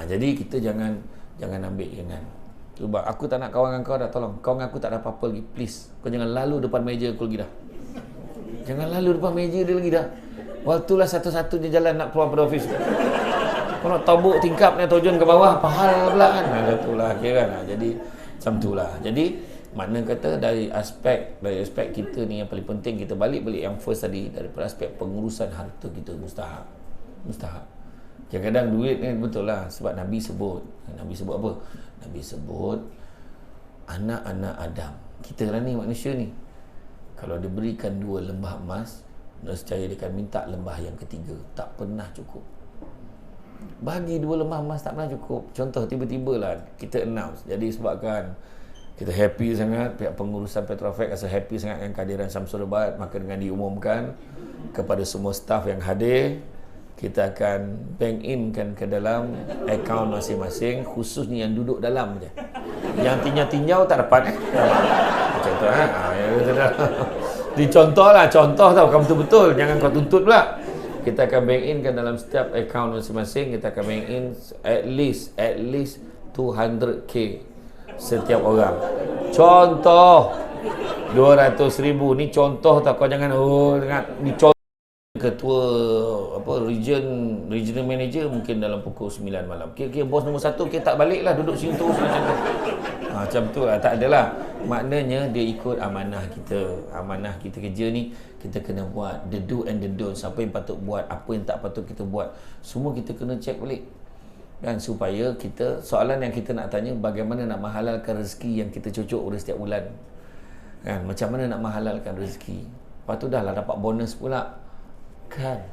Jadi kita jangan ambil jangan. Sebab aku tak nak kawan dengan kau dah, tolong. Kau dengan aku tak ada apa-apa lagi, please. Kau jangan lalu depan meja aku lagi dah. Jangan lalu depan meja dia lagi dah. Waktulah satu-satunya jalan nak keluar pada office. Kau nak tabuk tingkap ni terjun ke bawah, pahal pula kan. Itulah kira kan. Jadi macam itulah. Jadi makna kata dari aspek kita ni yang paling penting, kita balik yang first tadi, daripada aspek pengurusan harta kita mustahak. Kadang-kadang duit ni betul lah, sebab Nabi sebut apa? Nabi sebut anak-anak Adam, kita lah ni manusia ni, kalau diberikan 2 lembah emas, nescaya dia akan minta lembah yang ketiga. Tak pernah cukup. Bagi 2 lembah emas tak pernah cukup. Contoh, tiba-tiba lah kita announce. Jadi sebabkan kita happy sangat, pihak pengurusan Petrofak rasa happy sangat dengan kehadiran Syamsul Rabat, maka dengan diumumkan kepada semua staf yang hadir, kita akan bank in kan ke dalam akaun masing-masing, khususnya yang duduk dalam je. Yang tinjau-tinjau tak dapat contoh dicontohlah, contoh tau, kamu betul-betul, jangan kau tuntut pula. Kita akan bank in kan dalam setiap akaun masing-masing, kita akan bank in at least 200k setiap orang. Contoh 200,000 ni contoh tau, kau jangan ni contoh. Ketua regional manager mungkin dalam pukul 9 malam. Kira-kira bos nombor 1 kita tak balik lah, duduk situ terus macam tu. Macam tu lah, tak adalah. Maknanya dia ikut amanah kita kerja ni, kita kena buat the do and the don't. Siapa yang patut buat, apa yang tak patut kita buat, semua kita kena check balik. Dan supaya kita, soalan yang kita nak tanya, bagaimana nak menghalalkan rezeki yang kita cucuk pada setiap bulan kan, macam mana nak menghalalkan rezeki. Lepas tu dah lah dapat bonus pula kan.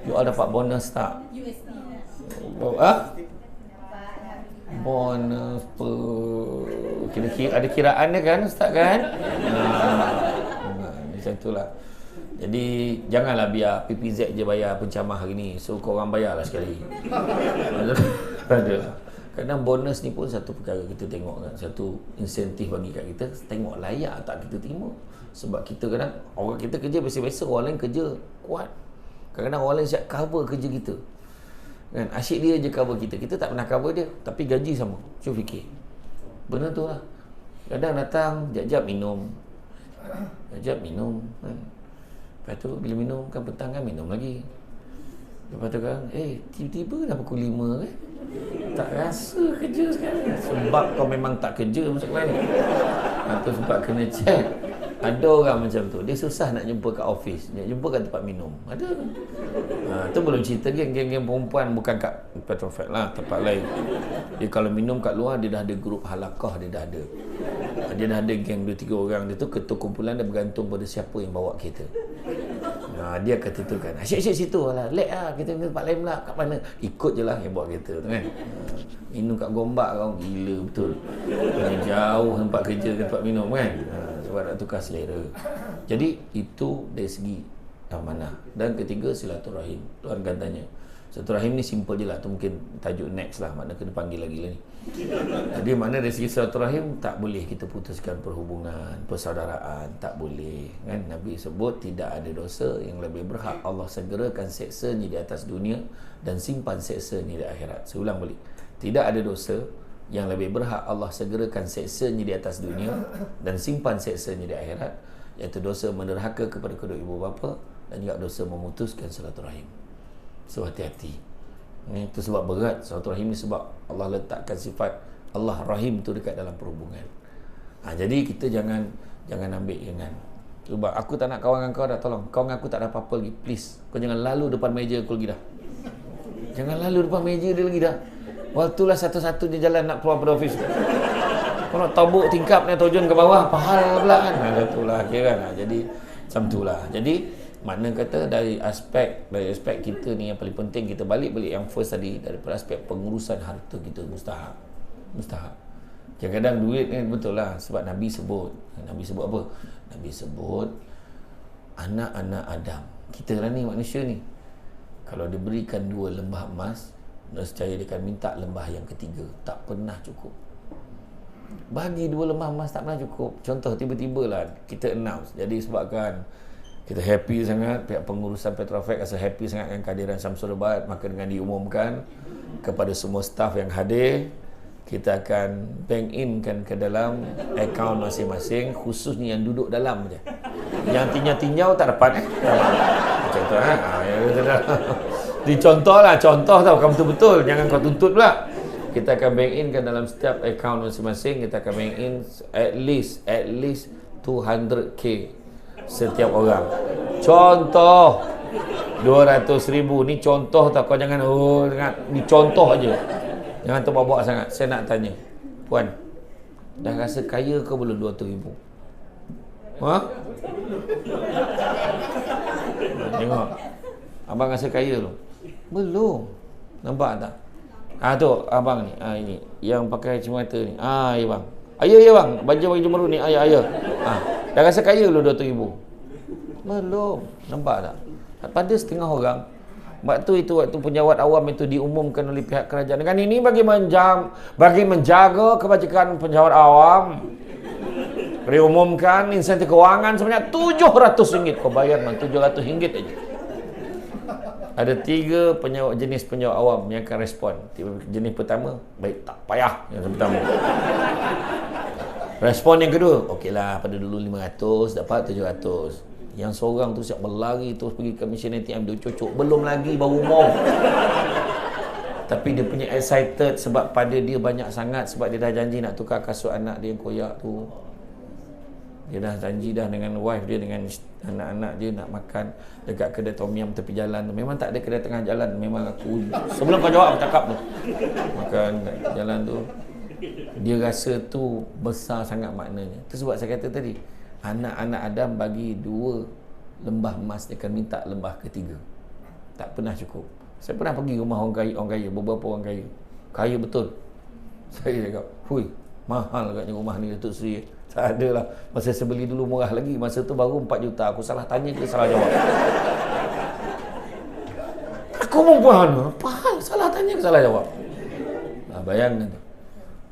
You all dapat bonus tak? Bonus kira-kira ada kiraan dia kan Ustaz kan? Macam itulah. Jadi janganlah biar PPZ je bayar pencamah hari ni, so korang bayarlah sekali. Ada. Kadang bonus ni pun satu perkara kita tengok kan, satu insentif bagi kat kita, tengok layak tak kita terima. Sebab kita kadang, orang kita kerja biasa-biasa, orang lain kerja kuat. Kadang-kadang orang lain siap cover kerja kita kan, asyik dia je cover kita, kita tak pernah cover dia, tapi gaji sama. Cuba fikir, benar tu lah. Kadang datang, jap-jap minum kan. Lepas tu bila minum kan, petang kan minum lagi. Lepas tu kan, tiba-tiba dah pukul 5 kan, tak rasa kerja sekarang. Sebab kau memang tak kerja masa kemarin. Itu sebab kena check. Ada orang macam tu, dia susah nak jumpa kat office, nak jumpa kat tempat minum. Ada. Tu belum cerita geng-geng perempuan, bukan kat Petrofak lah, tempat lain. Dia kalau minum kat luar, dia dah ada grup halakah, dia dah ada. Dia dah ada geng 2-3 orang. Dia tu ketua kumpulan, dia bergantung pada siapa yang bawa kereta. Dia akan tentukan, asyik-asyik situ lah, lek lah, kita ni tempat lain pula, kat mana, ikut je lah yang bawa kereta tu kan. Minum kat Gombak kau, gila betul. Jauh tempat kerja, tempat minum kan. Sebab nak tukar selera. Jadi itu dari segi amanah. Dan ketiga, silaturahim. Tuan kan tanya, silaturahim ni simple je lah, tu mungkin tajuk next lah, makna kena panggil lagi lah ni. Jadi makna dari segi silaturahim, tak boleh kita putuskan perhubungan, persaudaraan, tak boleh kan. Nabi sebut tidak ada dosa yang lebih berhak Allah segerakan seksanya di atas dunia dan simpan seksanya di akhirat. Saya ulang balik, tidak ada dosa yang lebih berhak Allah segerakan seksanya di atas dunia dan simpan seksanya di akhirat, iaitu dosa menderhaka kepada kedua ibu bapa dan juga dosa memutuskan silaturahim. So hati-hati. Itu sebab berat silaturahim ni, sebab Allah letakkan sifat Allah Rahim tu dekat dalam perhubungan. Jadi kita jangan ambil jangan. Sebab aku tak nak kawan dengan kau dah, tolong. Kau dengan aku tak ada apa-apa lagi, please. Kau jangan lalu depan meja aku lagi dah. Jangan lalu depan meja dia lagi dah. Waktulah satu-satunya jalan nak keluar pada office. Kau nak tabuk tingkap ni terjun ke bawah, pahal pula kan. Itulah kira kan. Jadi macam itulah. Jadi makna kata dari aspek kita ni yang paling penting, kita balik yang first tadi, daripada aspek pengurusan harta kita mustahak. Kadang-kadang duit ni betul lah, sebab Nabi sebut apa? Nabi sebut anak-anak Adam, kita lah ni manusia ni, kalau diberikan 2 lembah emas, nescaya dia akan minta lembah yang ketiga. Tak pernah cukup. Bagi 2 lembah emas tak pernah cukup. Contoh, tiba-tiba lah kita announce. Jadi sebabkan Kita happy sangat, pihak pengurusan Petrofak rasa happy sangat dengan kehadiran Syamsul Ubaid. Maka dengan diumumkan kepada semua staf yang hadir, kita akan bank in kan ke dalam akaun masing-masing, khususnya yang duduk dalam je. Yang tinjau-tinjau tak dapat macam tu dicontohlah, contoh tau, kamu betul-betul, jangan kau tuntut pula. Kita akan bank in kan dalam setiap akaun masing-masing, kita akan bank in at least 200k setiap orang. Contoh 200,000 ni contoh tau, kau jangan ni contoh aja. Jangan terbawa-bawa sangat. Saya nak tanya, Puan, dah rasa kaya ke belum 200,000? Ha? Tengok. Abang rasa kaya belum? Belum. Nampak tak? Tu abang ni. Ini yang pakai kacamata ni. Ya bang. Ya bang, baju jemurun ni. Ya. Dah rasa kaya belum 200,000? Belum. Nampak tak? Pada setengah orang, waktu penjawat awam itu diumumkan oleh pihak kerajaan. Dengan ini bagi menjaga kebajikan penjawat awam, diumumkan insentif kewangan sebanyak RM700. Kau bayar RM700 aja. Ada 3 jenis penjawat awam yang akan respon. Jenis pertama, baik, tak payah. Yang pertama. Respon yang kedua, okeylah, pada dulu 500 dapat 700. Yang seorang tu siap berlari terus pergi ke Mission ATM, dia cucuk, belum lagi baru mau. Tapi dia punya excited sebab pada dia banyak sangat, sebab dia dah janji nak tukar kasut anak dia yang koyak tu. Dia dah janji dah dengan wife dia, dengan anak-anak dia nak makan dekat kedai tom yum tepi jalan tu. Memang tak ada kedai tengah jalan, memang aku sebelum kau jawab aku cakap tu. Makan dekat jalan tu. Dia rasa tu besar sangat maknanya. Itu sebab saya kata tadi, anak-anak Adam bagi 2 lembah emas, dia akan minta lembah ketiga. Tak pernah cukup. Saya pernah pergi rumah orang kaya, beberapa orang kaya. Kaya betul. Saya cakap, hui, mahal agaknya rumah ni Datuk Seri. Tak adalah. Masa saya beli dulu murah lagi. Masa tu baru 4 juta. Aku salah tanya, dia salah jawab. Aku mau mana? Apa? Salah tanya, salah jawab. Bayangkan tu.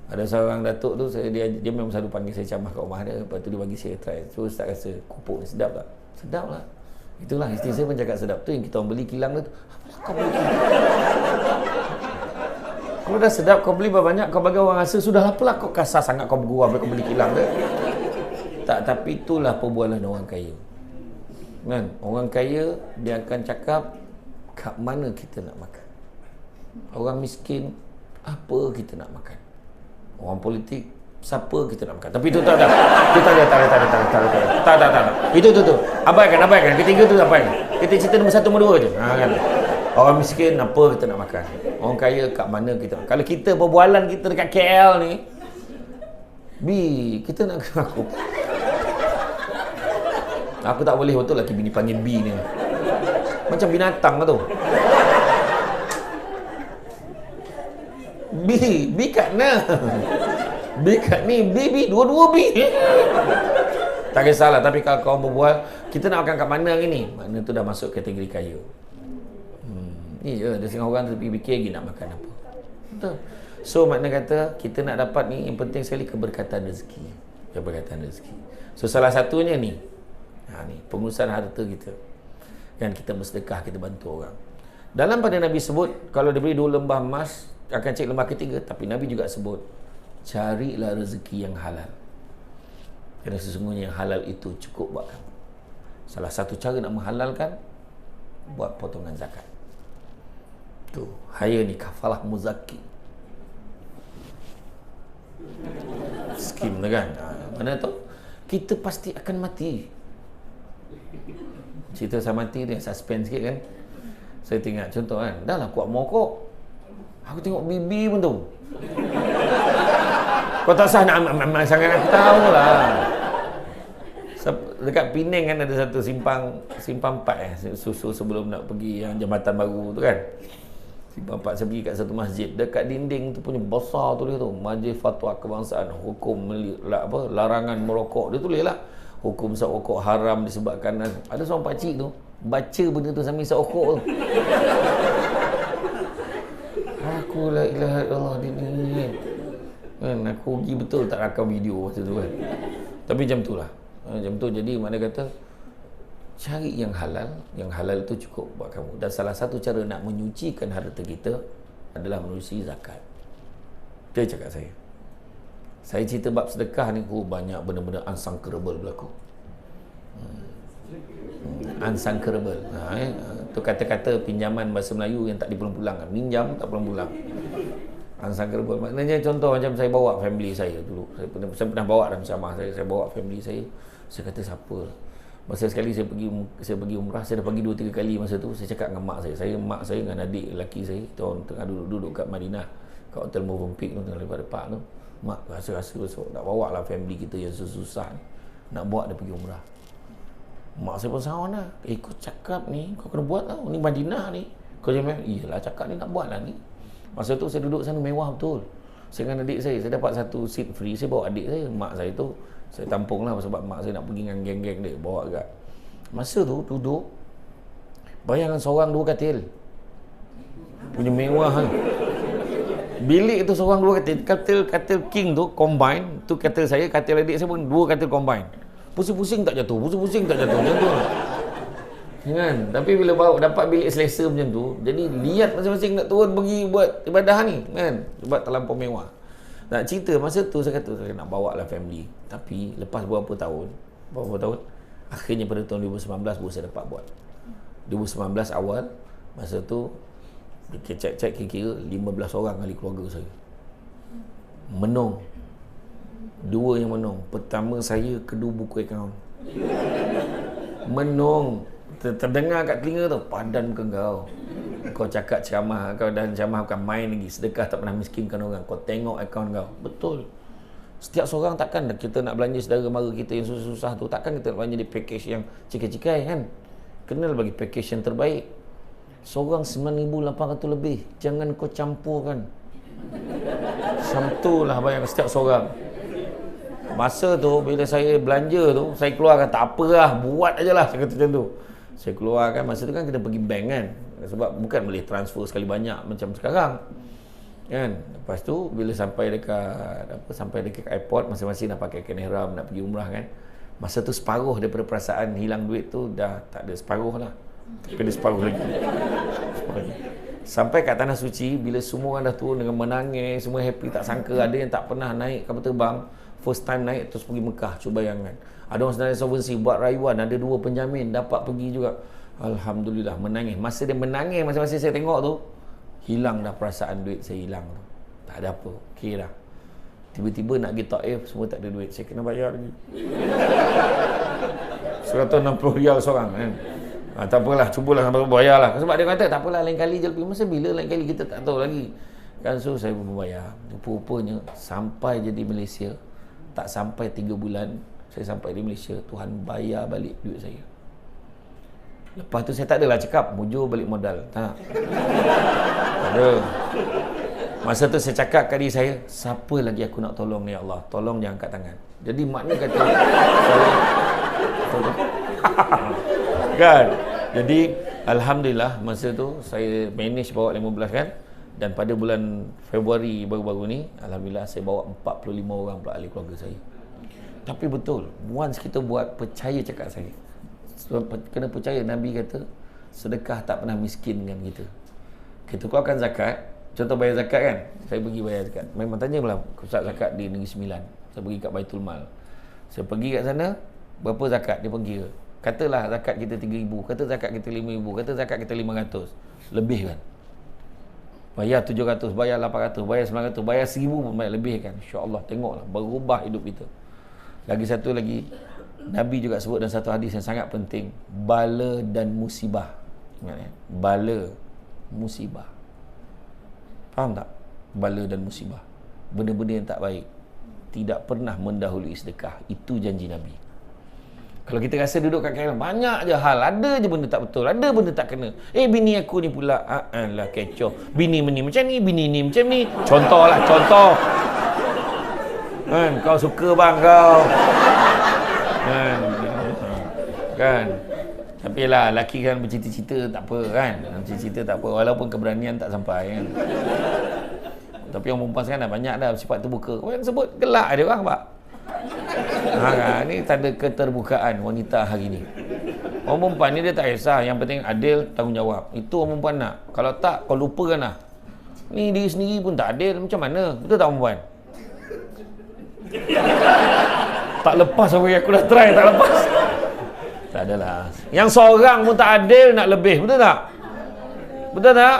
Ada seorang datuk tu, dia memang selalu panggil saya camah kat rumah dia. Lepas tu dia bagi saya try. So start rasa kupuk ni sedap tak? Sedap lah. Itulah isteri saya pun cakap sedap tu. Yang kita orang beli kilang tu, apalah kau beli kilang? Kalau dah sedap kau beli banyak, kau bagi orang rasa sudahlah, apalah kau kasar sangat kau bergurau kau beli kilang tu. Tak, tapi itulah perbualan orang kaya. Kan? Orang kaya dia akan cakap kat mana kita nak makan. Orang miskin, apa kita nak makan. Orang politik, siapa kita nak makan. Tapi itu tak. Itu. Abaikan. Ketiga tu abaikan. Kita cerita nombor 1, nombor 2 je. Kan. Orang miskin, apa kita nak makan. Orang kaya, kat mana kita makan. Kalau kita perbualan kita dekat KL ni, kita nak aku tak boleh betul lagi bini panggil B ni. Macam binatang lah tu. B kat mana? B kat ni, B, dua-dua B. Tak kisahlah, tapi kalau kau berbual, kita nak makan kat mana hari ni? Mana tu dah masuk kategori kaya. Ni je, ada setengah orang terfikir lagi nak makan apa. Betul. So, makna kata, kita nak dapat ni, yang penting sekali keberkatan rezeki. Keberkatan rezeki. So, salah satunya ni. Ni, pengurusan harta kita. Kan kita bersedekah, kita bantu orang. Dalam pada Nabi sebut, kalau diberi 2 lembah emas, akan cek lembah ketiga. Tapi Nabi juga sebut, carilah rezeki yang halal. Kerana sesungguhnya yang halal itu cukup buat kamu. Salah satu cara nak menghalalkan, buat potongan zakat. Tu, haya ni kafalah muzaki. Skim tu kan. Mana tu? Kita pasti akan mati. Cerita saya mati tu yang suspense sikit kan. Saya tengok contoh kan, dah lah kuat mokok. Aku tengok bibi pun tu. Kau tak sah nak sangat, aku tahu lah. Dekat Penang kan ada satu simpang 4 susu sebelum nak pergi yang jambatan baru tu kan. Simpang 4, saya pergi kat satu masjid. Dekat dinding tu punya besar tulis tu, Majlis Fatwa Kebangsaan Hukum Larangan Merokok. Dia tulis lah, hukum isap rokok haram disebabkan ada seorang pakcik tu baca benda tu sambil isap rokok tu. Aku la ilaha illallah ni. Kan aku rugi betul tak rakam video masa tu kan. Tapi macam tu lah. Macam tu, jadi mana kata cari yang halal. Yang halal itu cukup buat kamu. Dan salah satu cara nak menyucikan harta kita adalah menerusi zakat. Dia cakap saya. Saya cerita bab sedekah ni, banyak benda-benda unsangkerable berlaku. Unsangkerable. Itu kata-kata pinjaman bahasa Melayu yang tak dipulang-pulang. Minjam tak pulang-pulang. Unsangkerable. Maknanya contoh macam saya bawa family saya dulu. Saya pernah bawa dalam ceramah saya bawa family saya. Saya kata siapa? Masa sekali saya pergi umrah, saya dah pergi 2-3 kali masa tu. Saya cakap dengan mak mak saya dengan adik lelaki saya, kita orang tengah duduk kat Madinah, kat Hotel Movenpick tu, tengah lepas depan tu. Mak rasa nak bawa lah family kita yang susah ni, nak buat dia pergi umrah. Mak saya pun sawan lah, kau cakap ni, kau kena buat tau, ni Madinah ni. Kau jangan, iyalah cakap ni nak buat lah ni. Masa tu saya duduk sana mewah betul. Saya dengan adik saya dapat satu seat free, saya bawa adik saya. Mak saya tu saya tampung lah sebab mak saya nak pergi dengan geng-geng dia, bawa agak. Masa tu duduk, bayangkan seorang 2 katil. Punya mewah kan. Bilik tu seorang 2 katil. Katil king tu combine. Tu katil saya, katil adik saya pun 2 katil combine. Pusing-pusing tak jatuh, macam tu. Kan? Tapi bila bawa dapat bilik selesa macam tu, jadi lihat masing-masing nak turun pergi buat ibadah ni kan, sebab terlampau mewah. Nak cerita masa tu saya kata saya nak bawa lah family. Tapi lepas beberapa tahun, akhirnya pada tahun 2019 baru saya dapat buat. 2019 awal, masa tu cek kira-kira 15 orang ahli keluarga saya menung. 2 yang menung. Pertama saya, kedua buku akaun. Menung. Terdengar kat telinga tu, padan ke kau cakap ceramah kau, dan ceramah bukan main lagi, sedekah tak pernah miskinkan orang, kau tengok akaun kau. Betul, setiap seorang takkan kita nak belanja saudara mara kita yang susah-susah tu, takkan kita nak belanja di package yang cikai-cikai kan. Kenal bagi package yang terbaik. Seorang 9,800 lebih, jangan kau campurkan. Samtulah bayang setiap seorang. Masa tu bila saya belanja tu, saya keluarkan, tak apalah, buat ajalah, saya kata macam tu. Saya keluarkan, masa tu kan kena pergi bank kan, sebab bukan boleh transfer sekali banyak macam sekarang kan. Lepas tu bila sampai dekat airport, masing-masing nak pakai kain ihram, nak pergi umrah kan. Masa tu separuh daripada perasaan hilang duit tu dah tak ada, separuh lah, tapi ada separuh lagi. Sampai kat Tanah Suci, bila semua orang dah turun dengan menangis, semua happy, tak sangka ada yang tak pernah naik kapal terbang, first time naik terus pergi Mekah. Cuba bayangkan, ada orang sebenarnya solvency buat rayuan, ada 2 penjamin dapat pergi juga. Alhamdulillah, menangis. Masa dia menangis, masa saya tengok tu, hilang dah perasaan duit saya hilang tu. Tak ada apa, okey dah. Tiba-tiba nak pergi Taif, semua tak ada duit, saya kena bayar lagi. 160 rial seorang kan. Tak apalah, cubalah sampai bayar lah. Sebab dia kata tak apalah, lain kali je lebih. Masa bila lain kali kita tak tahu lagi kan. So saya pun membayar. Rupa-rupanya sampai je di Malaysia, tak sampai 3 bulan saya sampai di Malaysia, Tuhan bayar balik duit saya. Lepas tu saya tak adalah cakap mujur balik modal, tak ada. Masa tu saya cakap kat diri saya, siapa lagi aku nak tolong ni, ya Allah, tolong jangan angkat tangan. Jadi makna kata saya kan. Jadi alhamdulillah masa tu saya manage bawa 15 kan. Dan pada bulan Februari baru-baru ni, alhamdulillah saya bawa 45 orang pula ahli keluarga saya. Tapi betul, once kita buat, percaya cakap saya, kena percaya. Nabi kata sedekah tak pernah miskinkan kita. Kita keluarkan zakat, contoh bayar zakat kan, saya pergi bayar zakat, memang tanya pula Ustaz zakat di Negeri Sembilan, saya pergi kat Baitul Mal, saya pergi kat sana, berapa zakat dia pun kira. Katalah zakat kita 3,000, kata zakat kita 5,000, kata zakat kita 500, lebih kan. Bayar 700, bayar 800, bayar 900, bayar 1,000 pun bayar lebih kan. InsyaAllah, tengoklah, berubah hidup kita. Lagi satu lagi, Nabi juga sebut dalam satu hadis yang sangat penting, bala dan musibah. Ingat ya? Bala, musibah. Faham tak? Bala dan musibah, benda-benda yang tak baik, tidak pernah mendahului sedekah. Itu janji Nabi. Kalau kita rasa duduk kat KL, banyak je hal, ada je benda tak betul, ada benda tak kena. Bini aku ni pula, lah kecoh. Bini ni macam ni, bini ni macam ni. Contoh lah, contoh. Kan, kau suka bang kau. Kan. Tapi lah, lelaki kan bercita-cita tak apa kan. Bercita-cita tak apa, walaupun keberanian tak sampai kan. Tapi orang perempuan sekarang dah banyak dah sifat terbuka. Kau yang sebut gelak dia orang, pak. Ni tanda keterbukaan wanita hari ni. Orang perempuan ni dia tak kisah, yang penting adil, tanggungjawab. Itu orang perempuan nak. Kalau tak, kau lupakan lah. Ni diri sendiri pun tak adil, macam mana? Betul tak perempuan? Tak lepas aku dah try, tak lepas. Tak adalah. Yang seorang pun tak adil nak lebih, betul tak? Betul tak?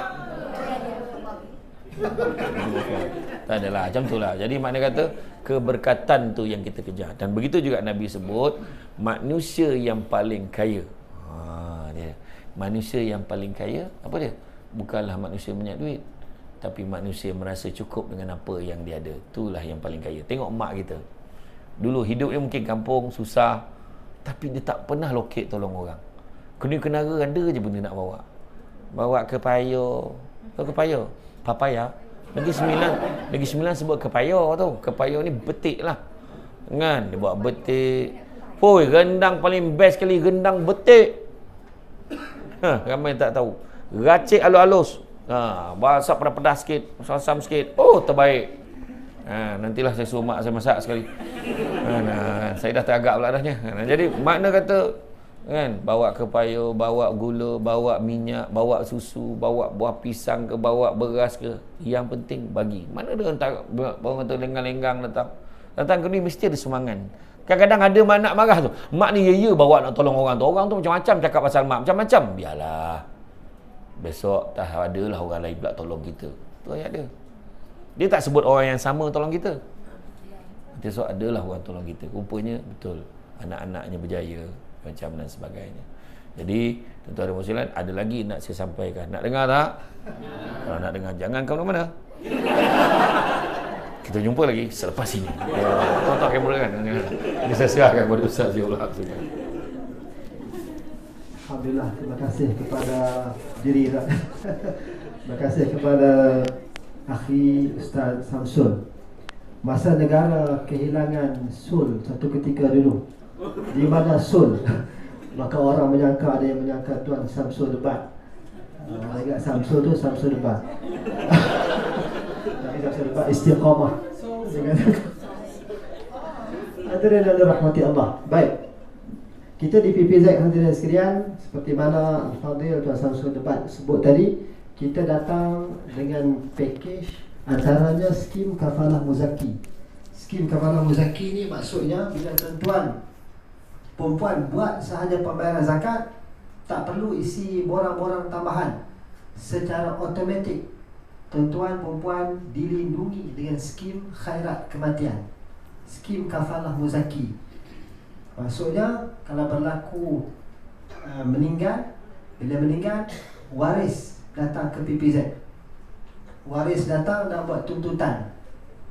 Tak adalah, macam itulah. Jadi makna kata keberkatan tu yang kita kejar. Dan begitu juga Nabi sebut manusia yang paling kaya. Dia. Manusia yang paling kaya apa dia? Bukanlah manusia banyak duit, tapi manusia merasa cukup dengan apa yang dia ada. Itulah yang paling kaya. Tengok mak kita. Dulu hidup dia mungkin kampung, susah, tapi dia tak pernah lokek tolong orang. Kena-kenara ada je benda nak bawa. Bawa ke payo. Tahu ke payo? Papaya. Lagi sembilan sebut kepayo tu. Kepayo ni betik lah. Kan? Dia buat betik. Poi, rendang paling best sekali. Rendang betik. Ramai tak tahu. Racik halus-halus. Masak pedas-pedas sikit. Masam sikit. Oh, terbaik. Nantilah saya suruh mak saya masak sekali. Saya dah teragak pula dahnya. Jadi, makna kata kan, bawa kepayo, bawa gula, bawa minyak, bawa susu, bawa buah pisang ke, bawa beras ke, yang penting bagi. Mana ada orang kata lenggang-lenggang datang ke ni mesti ada semangat. Kadang-kadang ada mak nak marah tu, mak ni ya bawa nak tolong orang tu macam-macam cakap pasal mak, macam-macam. Biarlah, besok tak adalah orang lain pula tolong kita. Tu ayat dia. Dia tak sebut orang yang sama tolong kita. Besok adalah orang tolong kita. Rupanya betul, anak-anaknya berjaya macam dan sebagainya. Jadi tuan-tuan dan puan-puan, ada lagi nak saya sampaikan. Nak dengar tak? Kalau nak dengar, jangan kau ke mana. Kita jumpa lagi selepas ini. Tuan-tuan kamera kan. Saya serahkan kepada Ustaz Ziaul Haq. Alhamdulillah, terima kasih kepada diri terima kasih kepada akhi Ustaz Samsul. Masa negara kehilangan Sul satu ketika dulu, di mana Sul, maka orang menyangka, ada yang menyangka Tuan Samsul Debat. Ingat Samsul tu Samsul Debat. Tapi Samsul Debat istiqamah. Hadirin dan rahmati Allah. Baik, kita di PPZ hadirin sekalian, seperti mana Al-Fadhil Tuan Samsul Debat sebut tadi, kita datang dengan package, antaranya skim kafalah muzaki. Skim kafalah muzaki ni maksudnya bila tuan-tuan perempuan buat sahaja pembayaran zakat, tak perlu isi borang-borang tambahan, secara automatik tuan-tuan perempuan dilindungi dengan skim khairat kematian, skim kafalah muzaki. Maksudnya kalau berlaku meninggal, bila meninggal, waris datang ke PPZ, waris datang dan buat tuntutan.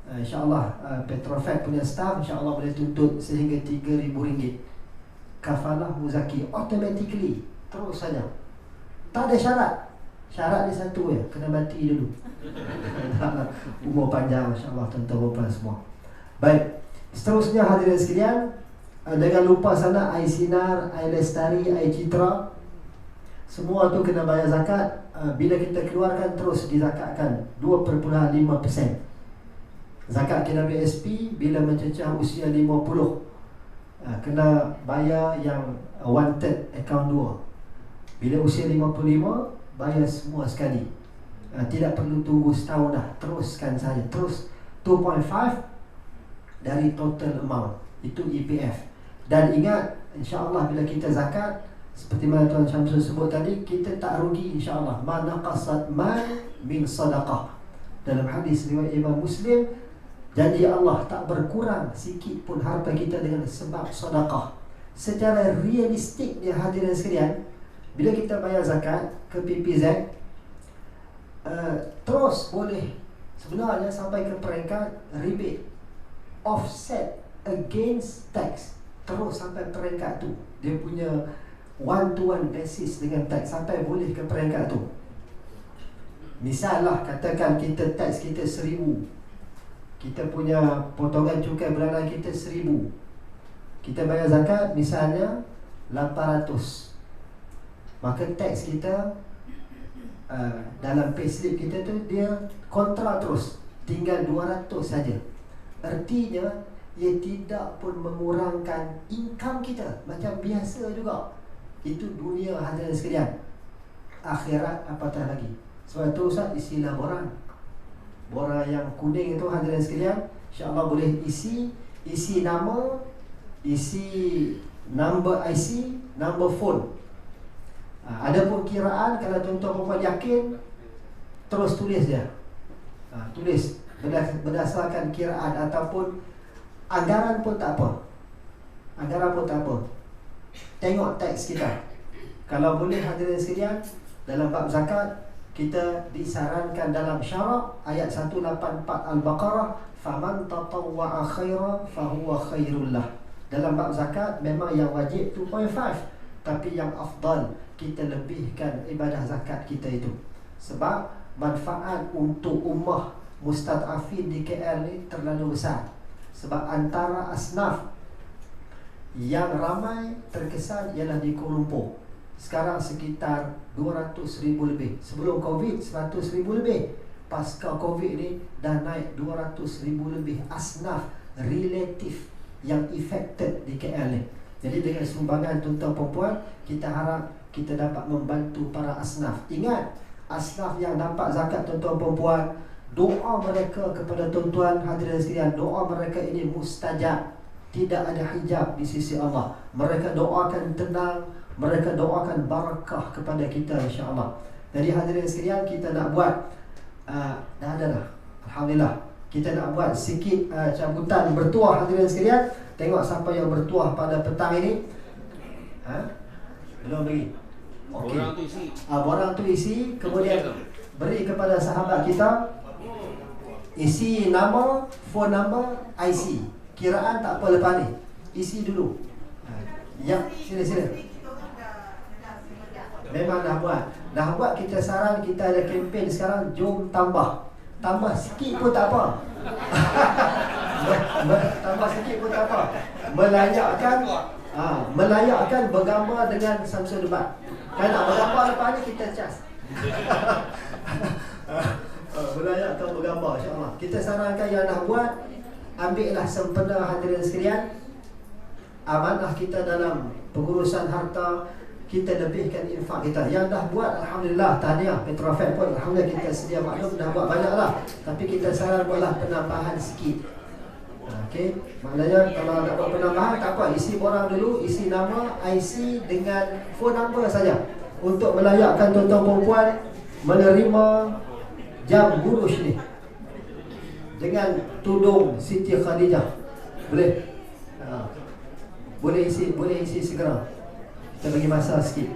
InsyaAllah Petrofed punya staff insyaAllah boleh tuntut sehingga RM3,000. Kafalah muzaki automatically, terus saja, tak ada syarat. Syarat dia satu ya, kena mati dulu. Umur panjang insyaAllah tuan-tuan semua. Baik, seterusnya hadirin sekalian, jangan lupa sana air sinar, air lestari, air citra, semua tu kena bayar zakat. Bila kita keluarkan terus dizakatkan 2.5%. Zakat kena BSP bila mencecah usia 50, kena bayar yang 1/3 akaun 2. Bila usia 55, bayar semua sekali. Tidak perlu tunggu setahun dah, teruskan saja. Terus 2.5 dari total amount, itu EPF. Dan ingat, insyaAllah bila kita zakat, seperti mana Tuan Syamsul sebut tadi, kita tak rugi insyaAllah. Ma naqasat mal min sadaqah. Dalam hadis riwayat Imam Muslim, janji Allah tak berkurang sikit pun harta kita dengan sebab sedekah. Secara realistik dia hadirin sekalian, bila kita bayar zakat ke PPZ, terus boleh sebenarnya sampai ke peringkat rebate, offset against tax, terus sampai peringkat tu. Dia punya one-to-one basis dengan tax, sampai boleh ke peringkat tu. Misal lah, katakan kita tax kita 1,000, kita punya potongan cukai bulanan kita 1,000, kita bayar zakat misalnya 800, maka tax kita dalam payslip kita tu dia kontra terus, tinggal 200 saja. Artinya ia tidak pun mengurangkan income kita, macam biasa juga. Itu dunia hadirin sekalian. Akhirat apatah lagi. Sebab itu Ustaz, isilah borang. Borang yang kuning itu hadirin sekalian, insya-Allah boleh isi nama, isi number IC, number phone. Adapun kiraan, kalau tuan-tuan perempuan yakin, terus tulis dia. Tulis berdasarkan kiraan ataupun anggaran pun tak apa. Anggaran pun tak apa. Tengok teks kita. Kalau boleh hadirin sekalian, dalam bab zakat kita disarankan dalam syarak ayat 184 Al-Baqarah, faman tatawwa'a khairan fahuwa khairul lah. Dalam bab zakat memang yang wajib 2.5, tapi yang afdal kita lebihkan ibadah zakat kita itu. Sebab manfaat untuk ummah mustad'afin di KL ni terlalu besar. Sebab antara asnaf yang ramai terkesan ialah di Kuala Lumpur. Sekarang sekitar 200,000 lebih. Sebelum Covid 100,000 lebih. Pasca Covid ni dah naik 200,000 lebih asnaf relatif yang affected di KL ni. Jadi dengan sumbangan tuan-tuan perempuan, kita harap kita dapat membantu para asnaf. Ingat, asnaf yang dapat zakat tuan-tuan perempuan, doa mereka kepada tuan-tuan hadirin sekalian, doa mereka ini mustajab. Tidak ada hijab di sisi Allah. Mereka doakan tenang, mereka doakan barakah kepada kita, insya-Allah. Jadi hadirin sekalian, kita nak buat dah ada dah. Alhamdulillah. Kita nak buat sikit cabutan bertuah hadirin sekalian. Tengok siapa yang bertuah pada petang ini. Belum lagi. Okey. Borang tu isi. Borang tu isi, kemudian beri kepada sahabat kita. Isi nama, phone number, IC. Kiraan tak apa lepas ni. Isi dulu. Ya, sila. Memang dah buat. Dah buat, kita saran, kita ada kempen sekarang, jom tambah. Tambah sikit pun tak apa. Tambah sikit pun tak apa. Melayakkan bergambar dengan Samsung Debat. Kalau nak bergambar lepas ni, kita cas. Melayakkan bergambar, insya-Allah. Kita sarankan yang dah buat, ambillah sempena hadirin sekalian. Amanah kita dalam pengurusan harta, kita lebihkan infak kita. Yang dah buat, alhamdulillah, tahniah. Petrofed pun alhamdulillah kita sedia maklum dah buat banyak lah. Tapi kita saran buatlah penambahan sikit. Okey, maknanya kalau nak buat penambahan tak apa, isi borang dulu, isi nama, IC dengan phone number saja. Untuk melayakkan tuan-tuan perempuan menerima jam burush ni dengan tudung Siti Khadijah. Boleh? Boleh isi segera. Kita bagi masa sikit.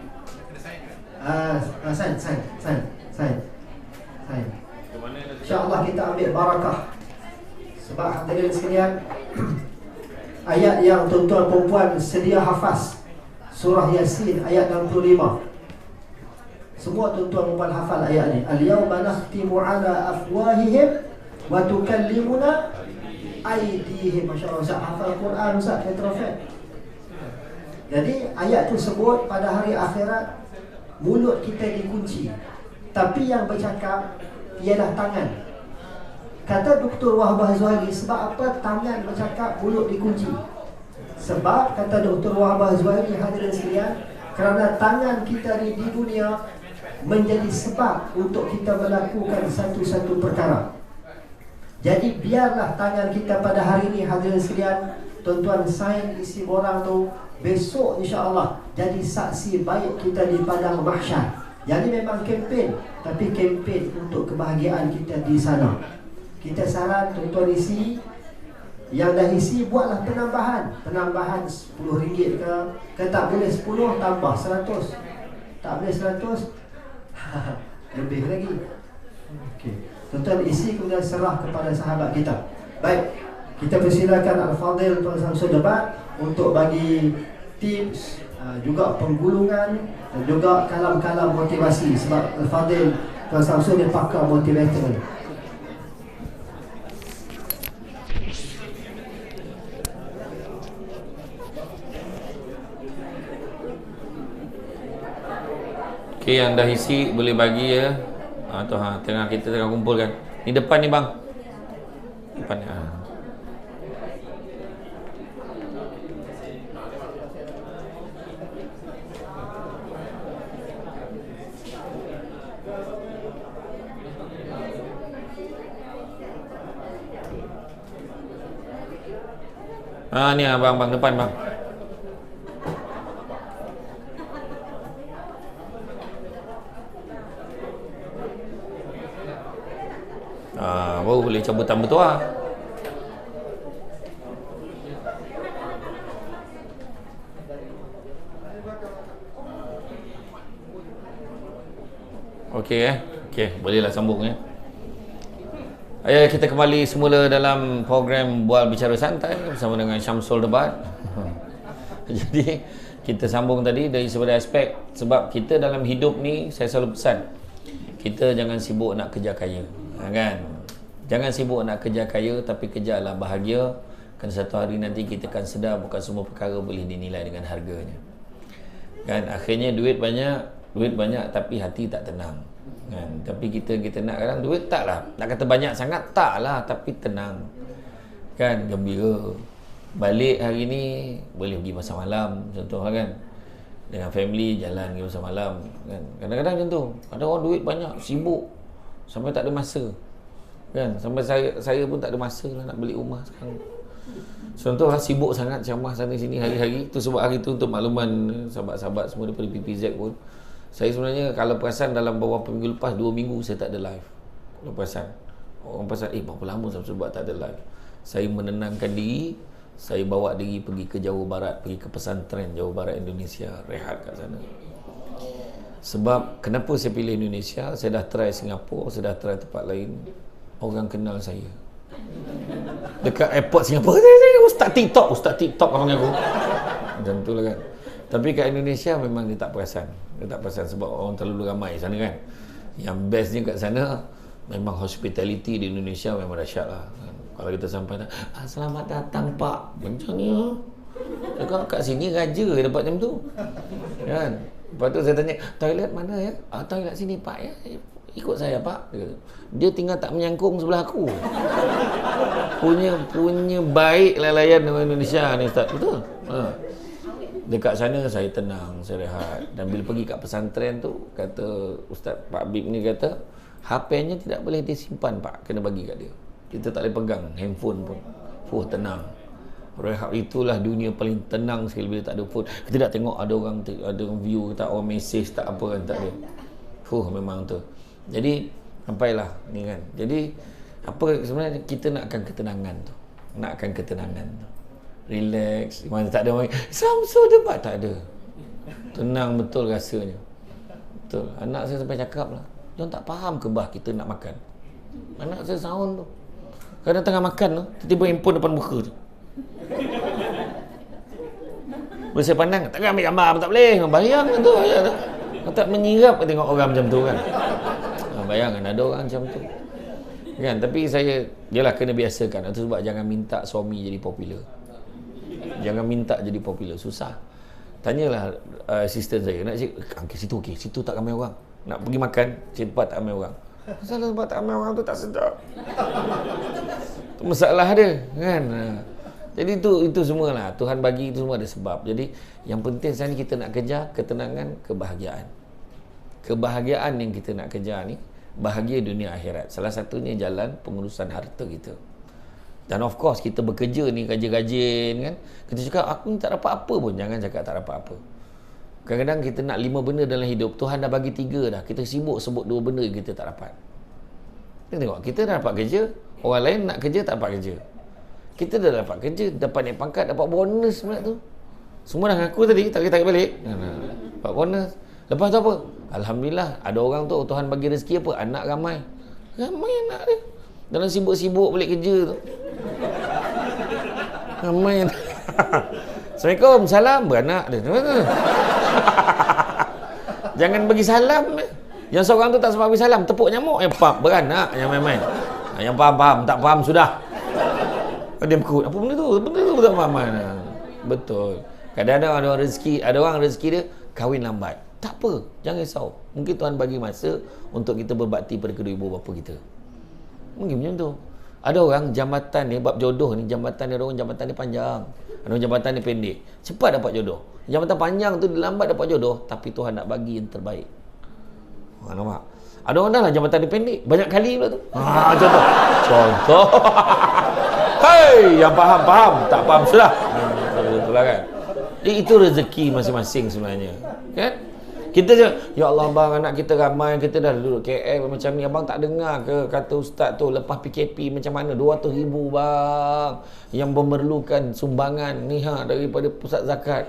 Sign. InsyaAllah kita ambil barakah. Sebab hadirin sekalian, ayat yang tuan-tuan perempuan sedia hafaz, surah Yasin ayat 65. Semua tuan-tuan perempuan hafal ayat ni. Al-yawma nakhtimu ala afwahihim wa tukallimuna aydihim. Masya-Allah, Ustaz hafal Quran, Ustaz Petrofed. Jadi ayat tu sebut pada hari akhirat mulut kita dikunci, tapi yang bercakap ialah tangan. Kata Dr. Wahbah Zuhairi, sebab apa tangan bercakap, mulut dikunci? Sebab kata Dr. Wahbah Zuhairi, hadirin sekalian, kerana tangan kita ni di dunia menjadi sebab untuk kita melakukan satu-satu perkara. Jadi biarlah tangan kita pada hari ini, hadirin sekalian, tuan-tuan sign isi borang tu, besok insya-Allah jadi saksi baik kita di padang mahsyar. Jadi memang kempen, tapi kempen untuk kebahagiaan kita di sana. Kita saran tuan-tuan isi, yang dah isi buatlah penambahan RM10 ke tak boleh 10 tambah 100. Tak boleh 100 lebih lagi. Okey. Tuan-tuan isi kemudian serah kepada sahabat kita. Baik, kita persilakan Al-Fadhil Tuan Samsul Debat untuk bagi tips, juga penggulungan dan juga kalam-kalam motivasi. Sebab Al-Fadhil Tuan Samsul dia pakar motivator. Okey, yang dah isi boleh bagi ya. Tengah kita tengah kumpulkan. Ni depan ni bang. Depan ni. Ni abang depan bang. Baru boleh cabutan bertuah. Okey, bolehlah sambung ya. Kita kembali semula dalam program Bual Bicara Santai bersama dengan Syamsul Debat. Jadi kita sambung tadi dari sebagai aspek, sebab kita dalam hidup ni, saya selalu pesan, kita jangan sibuk nak kerja kaya, kan? Jangan sibuk nak kerja kaya, tapi kerjalah bahagia. Kerana satu hari nanti kita akan sedar bukan semua perkara boleh dinilai dengan harganya, kan? Akhirnya duit banyak tapi hati tak tenang, kan? Tapi kita nak kadang duit taklah, nak kata banyak sangat taklah, tapi tenang, kan? Gembira. Balik hari ni boleh pergi pasar malam contoh, kan? Dengan family jalan pergi pasar malam, kan? Kadang-kadang macam tu. Ada orang duit banyak, sibuk sampai tak ada masa, kan? Sampai saya pun tak ada masa lah nak beli rumah sekarang. Contohlah sibuk sangat ceramah sana sini hari-hari. Tu sebab hari tu, untuk makluman sahabat-sahabat semua daripada PPZ pun, saya sebenarnya kalau perasan dalam beberapa minggu lepas, 2 minggu saya tak ada live. Kalau perasan, orang perasan berapa lama sebab tak ada live. Saya menenangkan diri, saya bawa diri pergi ke Jawa Barat, pergi ke pesantren Jawa Barat Indonesia, rehat kat sana. Sebab kenapa saya pilih Indonesia? Saya dah try Singapura, saya dah try tempat lain, orang kenal saya. Dekat airport Singapura, saya Ustaz TikTok orang aku. Macam tu lah, kan. Tapi kat Indonesia memang dia tak perasan. Sebab orang terlalu ramai sana, kan. Yang bestnya kat sana memang hospitality di Indonesia memang dahsyat lah, kan? Kalau kita sampai selamat datang Pak, macam ni kat sini raja dapat macam tu, kan. Lepas tu saya tanya, toilet mana ya? Toilet sini Pak ya. Ikut saya Pak. Dia tinggal tak menyangkung sebelah aku. Punya baik lah layan dengan Indonesia ni, Ustaz. Betul? Dekat sana saya tenang, saya rehat. Dan bila pergi kat pesantren tu, kata Ustaz Pak Bib ni, kata HP-nya tidak boleh disimpan Pak, kena bagi kat dia. Kita tak boleh pegang handphone pun. Tenang. Rehat. Itulah dunia paling tenang sekali bila tak ada phone. Kita tak tengok ada orang view, tak orang message, tak apa kan, tak ada. Memang tu. Jadi sampailah ni, kan. Jadi apa sebenarnya kita nakkan ketenangan tu. Relax, mana tak ada orang Syamsul Debat, tak ada. Tenang betul rasanya. Betul. Anak saya sampai cakap lah, dia tak faham ke bah kita nak makan. Anak saya sound tu. Kadang tengah makan tu, tiba-tiba handphone depan muka tu. Bila saya pandang, takkan ambil gambar, tak boleh. Bayang tu, tak menyirap tengok orang macam tu, kan. Bayangkan ada orang macam tu, kan. Tapi saya, jelah kena biasakan. Itu sebab jangan minta suami jadi popular. Jangan minta jadi popular, susah. Tanyalah assistant saya, nak cik, situ tak ramai orang. Nak pergi makan, tempat tak ramai orang. Masalah tempat tak ramai orang tu tak sedap. Itu masalah dia, kan. Jadi itu semualah Tuhan bagi, itu semua ada sebab. Jadi yang penting sekarang kita nak kejar ketenangan, kebahagiaan. Kebahagiaan yang kita nak kejar ni, bahagia dunia akhirat. Salah satunya jalan pengurusan harta kita. Dan of course kita bekerja ni, rajin-rajin, kan. Kita cakap aku ni tak dapat apa pun, jangan cakap tak dapat apa. Kadang-kadang kita nak 5 benda dalam hidup, Tuhan dah bagi 3 dah. Kita sibuk sebut 2 benda yang kita tak dapat. Kita tengok, kita dah dapat kerja, orang lain nak kerja tak dapat kerja. Kita dah dapat kerja, dapat naik pangkat, dapat bonus pula tu. Semua dah ngaku tadi, tak tarik balik. Dapat bonus. Lepas tu apa? Alhamdulillah, ada orang tu Tuhan bagi rezeki apa? Anak ramai. Ramai anak dia. Dalam sibuk-sibuk balik kerja tu. Ramai anak. Assalamualaikum, salam, beranak dia. Jangan bagi salam. Yang seorang tu tak sempat bagi salam, tepuk nyamuk. Beranak yang main-main. Yang faham-faham, tak faham sudah. Dia berkut. Apa benda tu? Benda tu tak faham. Betul. Kadang-kadang ada orang rezeki dia kahwin lambat. Tak apa, jangan risau. Mungkin Tuhan bagi masa untuk kita berbakti pada kedua ibu bapa kita. Mungkin macam tu. Ada orang jambatan ni, bab jodoh ni, jambatan dia panjang. Ada orang jambatan dia pendek. Cepat dapat jodoh. Jambatan panjang tu dia lambat dapat jodoh, tapi Tuhan nak bagi yang terbaik. Nampak? Ada orang dah lah jambatan dia pendek, banyak kali pula tu. Contoh. Hei, yang faham, tak faham sudah. Itulah kan. Itu rezeki masing-masing sebenarnya. Kan? Kita je, ya Allah bang, anak kita ramai, kita dah duduk KL macam ni, abang tak dengar ke kata ustaz tu lepas PKP macam mana 200,000 bang yang memerlukan sumbangan ni daripada pusat zakat.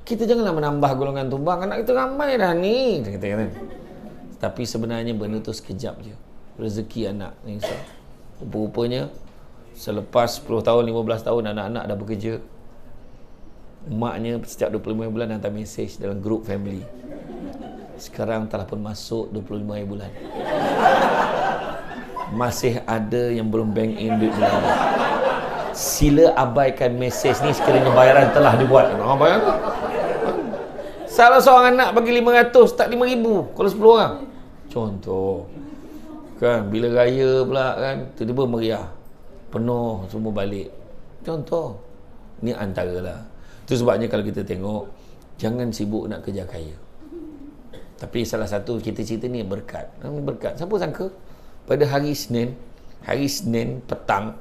Kita janganlah menambah golongan tu bang, anak kita ramai dah ni. Kita kata. Tapi sebenarnya benda tu sekejap je. Rezeki anak ni. Rupa-rupanya selepas 10 tahun, 15 tahun anak-anak dah bekerja. Maknya setiap 25 bulan hantar mesej dalam grup family. Sekarang telah pun masuk 25 bulan. Masih ada yang belum bank in duit bulan. Sila abaikan mesej ni sekiranya bayaran telah dibuat. Bayar. Salah seorang anak bagi 500, tak 5,000 kalau 10 orang. Contoh. Kan bila raya pula kan tiba-tiba meriah. Penuh semua balik. Contoh. Ni antaralah. Itu sebabnya kalau kita tengok, jangan sibuk nak kerja kaya. Tapi salah satu kita cerita ni berkat. Berkat. Siapa sangka pada hari Senin petang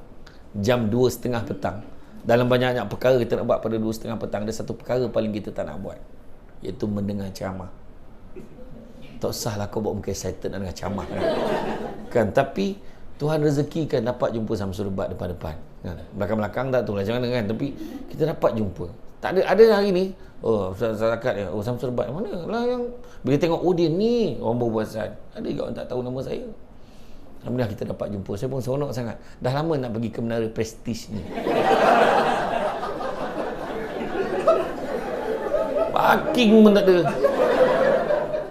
jam 2.30 petang, dalam banyak-banyak perkara kita nak buat pada 2.30 petang, ada satu perkara paling kita tak nak buat, iaitu mendengar ceramah. Tak usahlah kau buat muka excited nak dengar ceramah kan. Tapi Tuhan rezekikan dapat jumpa Samsul Debat depan-depan kan. Belakang-belakang tak tahu lah jangan kan, tapi kita dapat jumpa. Tak ada hari ni, Ustaz Zakat ya, Samsul Debat mana lah yang bila tengok dia ni orang berbuasan. Ada juga orang tak tahu nama saya. Alhamdulillah kita dapat jumpa. Saya pun seronok sangat. Dah lama nak pergi ke Menara Prestige ni. Parking pun tak ada.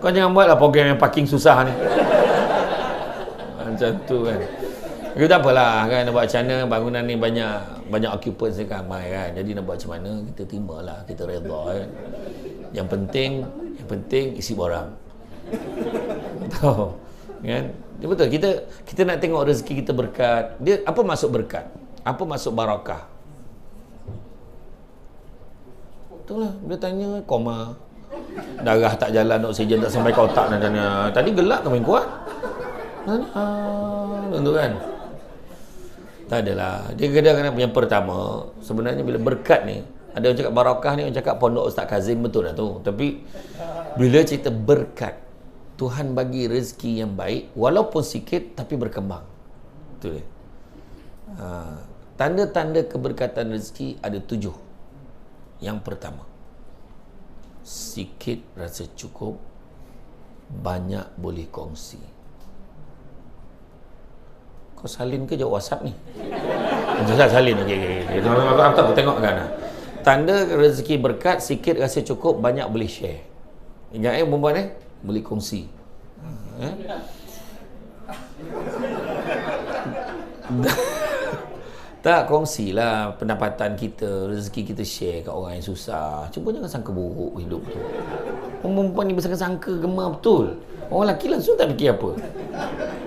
Kau jangan buatlah program yang parking susah ni. Macam tu kan. Tapi tak apalah kan, nak buat macam mana, bangunan ni banyak occupants ni ramai kan. Jadi nak buat macam mana, kita terimalah, kita redha kan. Yang penting isi barang. Tahu kan? Dia betul, kita nak tengok rezeki kita berkat. Dia apa maksud berkat? Apa maksud barakah? Itulah dia tanya koma. Darah tak jalan, oksigen tak sampai ke otak dan tadi gelak ke main kuat? Tentu kan. Tak adalah. Dia kadang-kadang yang pertama, sebenarnya bila berkat ni, ada orang cakap barakah ni, orang cakap pondok Ustaz Kazim, betul lah tu. Tapi bila cerita berkat, Tuhan bagi rezeki yang baik, walaupun sikit tapi berkembang. Betul dia. Tanda-tanda keberkatan rezeki ada 7. Yang pertama, sikit rasa cukup, banyak boleh kongsi. Kau salin ke jawab WhatsApp ni? Saya salin. Okey. Aku tengok kan. Tanda rezeki berkat, sikit rasa cukup, banyak boleh share. Ingat perempuan boleh kongsi. Tak, kongsilah pendapatan kita, rezeki kita share kat orang yang susah. Cuba jangan sangka buruk hidup tu. Perempuan ni bersangka-sangka gemar betul. Orang lelaki langsung tak fikir apa.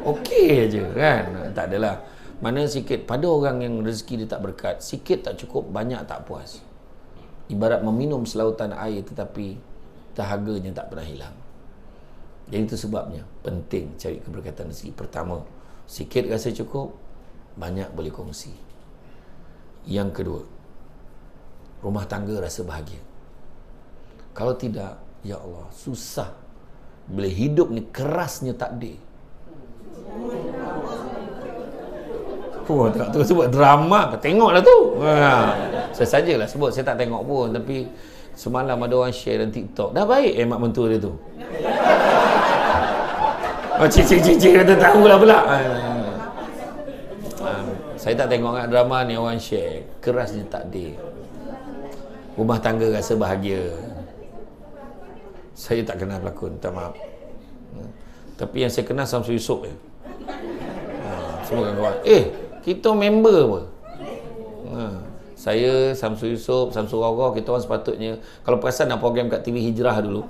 Okey je kan. Tak adalah. Mana sikit, pada orang yang rezeki dia tak berkat, sikit tak cukup, banyak tak puas. Ibarat meminum selautan air tetapi dahaganya tak pernah hilang. Jadi itu sebabnya penting cari keberkatan rezeki. Pertama, sikit rasa cukup, banyak boleh kongsi. Yang kedua, rumah tangga rasa bahagia. Kalau tidak, ya Allah, susah. Bila hidup ni kerasnya takdir. Tak terus sebut drama, tengoklah tu. Saya sajalah sebut, saya tak tengok pun. Tapi semalam ada orang share dalam TikTok. Dah baik mak mentua dia tu. Cik-cik kata tahulah pula. Saya tak tengok kat drama ni, orang share. Kerasnya takdir. Rumah tangga rasa bahagia. Saya tak kenal pelakon, minta maaf. Tapi yang saya kenal Samsul Yusof je. Semua kawan-kawan. Kita member apa? Saya, Samsul Yusof, Samsul Rau-Rau, kita orang sepatutnya, kalau perasan nak program kat TV Hijrah dulu,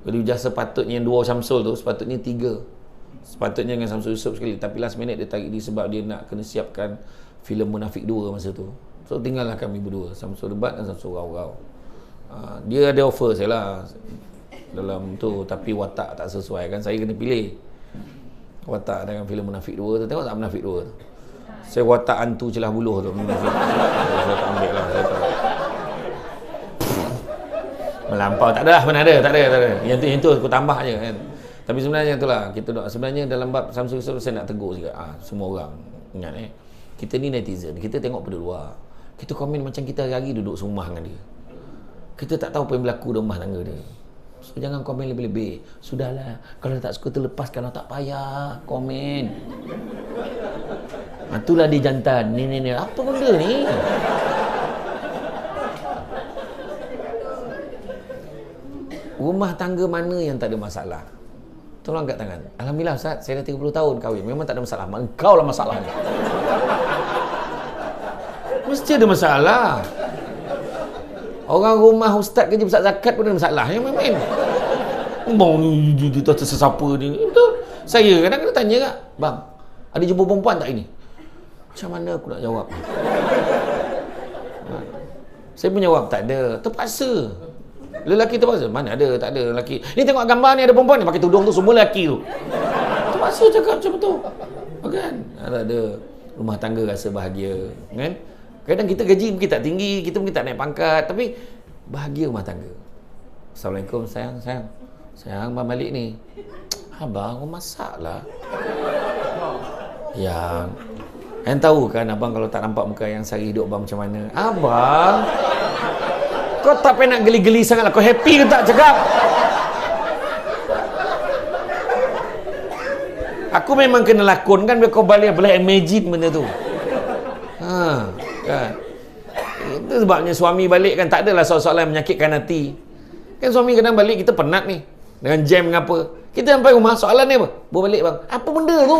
jadi sepatutnya yang 2 Samsul tu, sepatutnya 3. Sepatutnya dengan Samsul Yusof sekali. Tapi last minute dia tarik dia sebab dia nak kena siapkan filem Munafik 2 masa tu. So tinggallah kami berdua, Samsul Debat dan Samsul Rau-Rau. Dia ada offer saya lah dalam tu, tapi watak tak sesuai kan, saya kena pilih watak dengan filem Munafik 2 tu. Tengok tak Munafik 2 tu? Saya watak hantu celah buluh tu. Saya tak ambil lah. Saya tak. Melampau. Tak ada lah. Mana ada. Tak ada. Yang tu aku tambah je kan. Tapi sebenarnya itulah. Sebenarnya dalam bab Samsul Yusof saya nak tegur juga. Semua orang. Ingat kita ni netizen. Kita tengok pada luar. Kita komen macam kita hari-hari duduk serumah dengan dia. Kita tak tahu apa yang berlaku dalam rumah tangga dia. So jangan komen lebih-lebih. Sudahlah. Kalau tak suka terlepas. Kalau tak payah komen. Itulah dia jantan. Ni. Apa benda ni? Rumah tangga mana yang tak ada masalah? Tolong angkat tangan. Alhamdulillah Ustaz, saya dah 30 tahun kahwin. Memang tak ada masalah. Engkau lah masalahnya. Mesti ada masalah. Orang rumah ustaz kerja besar zakat pun ada masalah. Yang main-main. Bang ni dia tak sesiapa ni. Betul. Saya kadang-kadang tanya kak, bang, ada jumpa perempuan tak ini? Macam mana aku nak jawab? Saya pun jawab tak ada. Terpaksa. Lelaki terpaksa. Mana ada, tak ada lelaki. Ni tengok gambar ni ada perempuan ni pakai tudung tu, semua lelaki tu. Terpaksa cakap macam tu. Kan? Ada rumah tangga rasa bahagia, kan? Kadang kita gaji mungkin tak tinggi, kita mungkin tak naik pangkat, tapi bahagia rumah tangga. Assalamualaikum sayang. Sayang abang balik ni. Abang masak lah. Yang tahu kan abang kalau tak nampak muka yang sehari hidup abang macam mana. Abang, kau tak payah nak geli-geli sangat lah. Kau happy ke tak cakap? Aku memang kena lakon kan biar kau balik boleh imagine benda tu. Kan? Itu sebabnya suami balik kan tak adalah soalan yang menyakitkan hati. Kan suami kadang balik kita penat ni. Dengan jam dengan apa. Kita sampai rumah soalan ni apa? Bawa balik bang. Apa benda tu?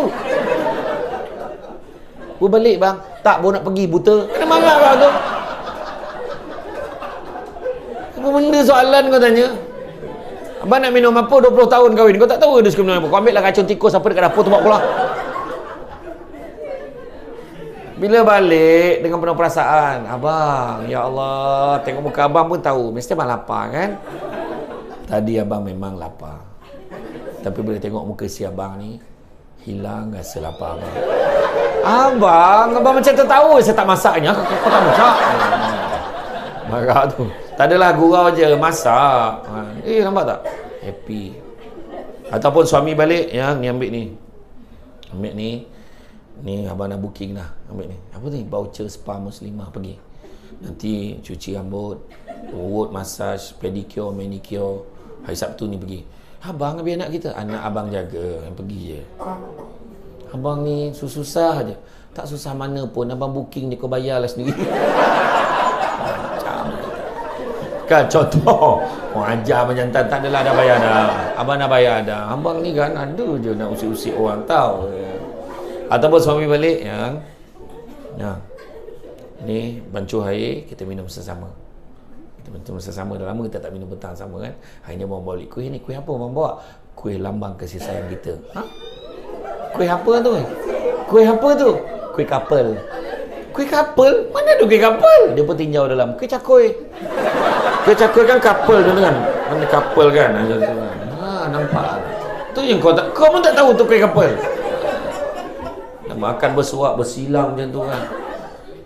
Bawa balik bang. Tak, bawa nak pergi buta. Kena marah bang tu. Apa benda soalan kau tanya? Abang nak minum apa 20 tahun kahwin? Kau tak tahu dia suka minum apa? Kau ambil lah racun tikus apa dekat dapur tu bawa pulang. Bila balik dengan penuh perasaan, abang, ya Allah, tengok muka abang pun tahu, mesti abang lapar kan? Tadi abang memang lapar. Tapi bila tengok muka si abang ni, hilang rasa lapar abang. Abang macam tahu saya tak masaknya, kau tak masak. Marah tu. Tak adalah gurau je, masak. Nampak tak? Happy. Ataupun suami balik, yang ni ambil ni. Ambil ni. Ni abang nak booking dah. Ambil ni. Apa ni? Voucher spa muslimah pergi. Nanti cuci rambut, urut, massage, pedicure, manicure. Hari Sabtu ni pergi. Abang ambil anak kita. Anak abang jaga. Yang pergi je. Abang ni susah je. Tak susah mana pun. Abang booking ni kau bayarlah sendiri. Macam kan contoh. Ajar menjantan. Tak adalah dah bayar dah. Abang dah bayar dah. Abang ni kan ada je nak usik-usik orang tahu. Ataupun suami balik yang ni bancuh air kita minum bersama. Kita minum bersama dah lama kita tak minum petang sama kan. Hari ni abang bawa kuih ni. Kuih apa abang bawa? Kuih lambang kasih sayang kita. Kuih apa tu? Kuih apa tu? Kuih couple. Kuih couple? Mana ada kuih couple? Dia pun tinjau dalam. Kuih cakoi. Kuih cakoi kan couple tu kan. Mana couple kan? Nampak. Tu yang kau pun tak tahu tu kuih couple. Makan bersuap, bersilang macam tu kan.